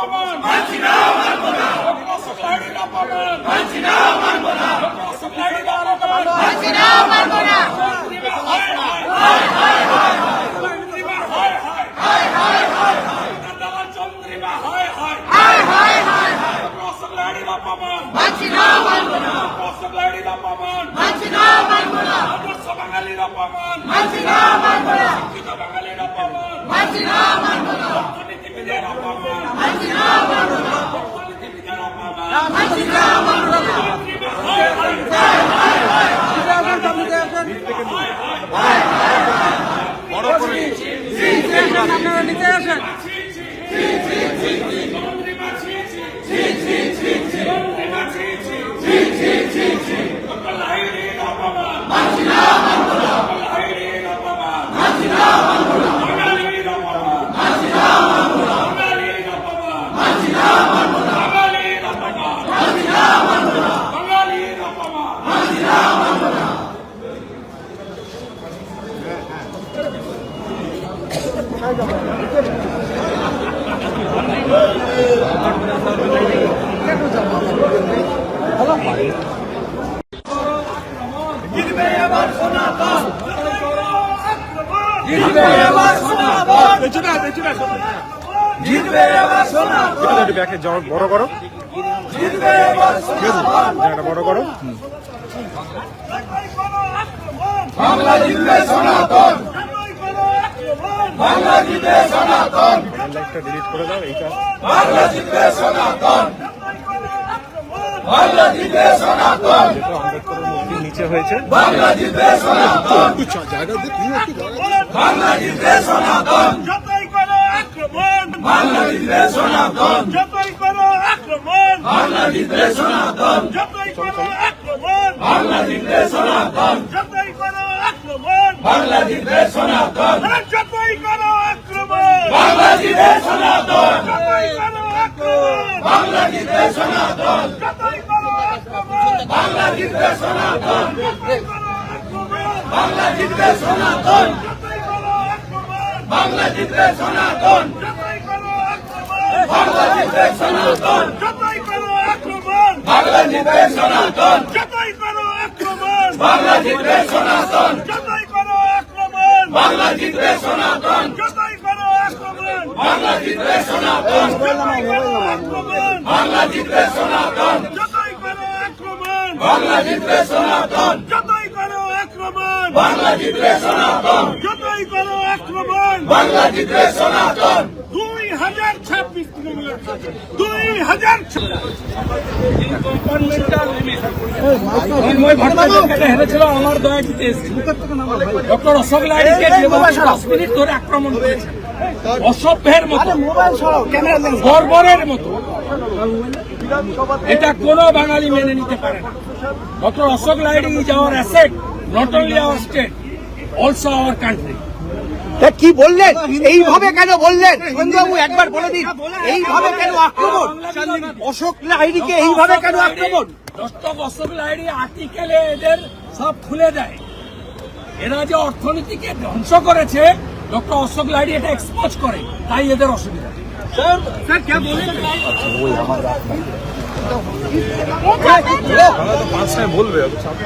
অপমান মানছি না, মানব না। অশোক লাহিড়ীর অপমান মানছি না, মানব না। অশোক লাহিড়ীর অপমান মানছি না, মানব না। চন্দ্রিমা হায় হায় হায় হায় হায় হায়, চন্দ্রিমা হায় হায় হায় হায় হায় হায়, চন্দ্রিমা হায় হায় হায় হায় হায় হায়, অশোক লাহিড়ীর অপমান মানছি না, মানব না। অশোক লাহিড়ীর অপমান মানছি না, মানব না। আদর্শ বাঙালির অপমান মানছি না, মানব না। শিক্ষিত বাঙালির অপমান মানছি না, মানব না। অর্থনীতিবিদের অপমান মানছি না, মানব না। অর্থনীতিবিদের অপমান মানছি না, মানব না। চন্দ্রিমা হায় হায় হায় হায় হায় হায়, বড় করে আপনারা নিতে আসেন। জিতবে এবার সনাতন, জিতবে এবার সনাতন, জিতবে এবার সনাতন, ব্যাকে বড় করো, জিতবে এবার সনাতন, বড় করো। বাংলা জিতবে সনাতন, বাংলা জিতবে সনাতন, লাইকটা ডিলিট করে দাও। এইটা বাংলা জিতবে সনাতন, বাংলা জিতবে সনাতন, নিচে হয়েছে। বাংলা জিতবে সনাতন, বাংলা জিতবে সনাতন, যতই করো আক্রমণ, বাংলা জিতবে সনাতন, যতই করো আক্রমণ, বাংলা জিতবে সনাতন, যতই করো আক্রমণ, বাংলা জিতবে সনাতন, যতই করো আক্রমণ, বাংলা জিতবে সনাতন, যতই করো আক্রমণ, বাংলা জিতবে সনাতন, যতই করো আক্রমণ, বাংলা জিতবে সনাতন, যতই করো আক্রমণ, বাংলা জিতবে সনাতন, যতই করো আক্রমণ, বাংলা জিতবে সনাতন, যতই করো আক্রমণ, বাংলা জিতবে সনাতন, যতই করো আক্রমণ, বাংলা জিতবে সনাতন, যতই করো আক্রমণ, বাংলা জিতবে সনাতন, যতই করো আক্রমণ, বাংলা জিতবে সনাতন, যতই করো আক্রমণ, বাংলা জিতবে সনাতন, যতই করো আক্রমণ, বাংলা জিতবে সনাতন, যতই করো আক্রমণ, বাংলা জিতবে সনাতন, যতই করো আক্রমণ, বাংলা জিতবে সনাতন, যতই করো আক্রমণ, বাংলা জিতবে সনাতন, যতই করো আক্রমণ, বাংলা জিতবে সনাতন। 2026 হেরেছিল আমার দয়া দিতে এসেছিল। ডক্টর অশোক লাহিড়ীকে যেভাবে 10 মিনিট ধরে আক্রমণ করেছেন, অসভ্যের মতো, বর্বরের মতো, এটা কোনো বাঙালি মেনে নিতে পারে না। Doctor Ashok Lahiri is our asset, not only our state, also our country. কি বললেন? এইভাবে কেন বললেন? সঞ্জয়বাবু একবার বলে দিন, এইভাবে কেন আক্রমণ? অশোক লাহিড়ীকে এইভাবে কেন আক্রমণ? ডক্টর অশোক লাহিড়ী আর্টিকেলে এদের সব খুলে দেয়। এরা যে অর্থনীতিকে ধ্বংস করেছে, ডক্টর অশোক লাহিড়ী এটা এক্সপোজ করে, তাই এদের অসুবিধা। স্যার কে বলেন? বলবে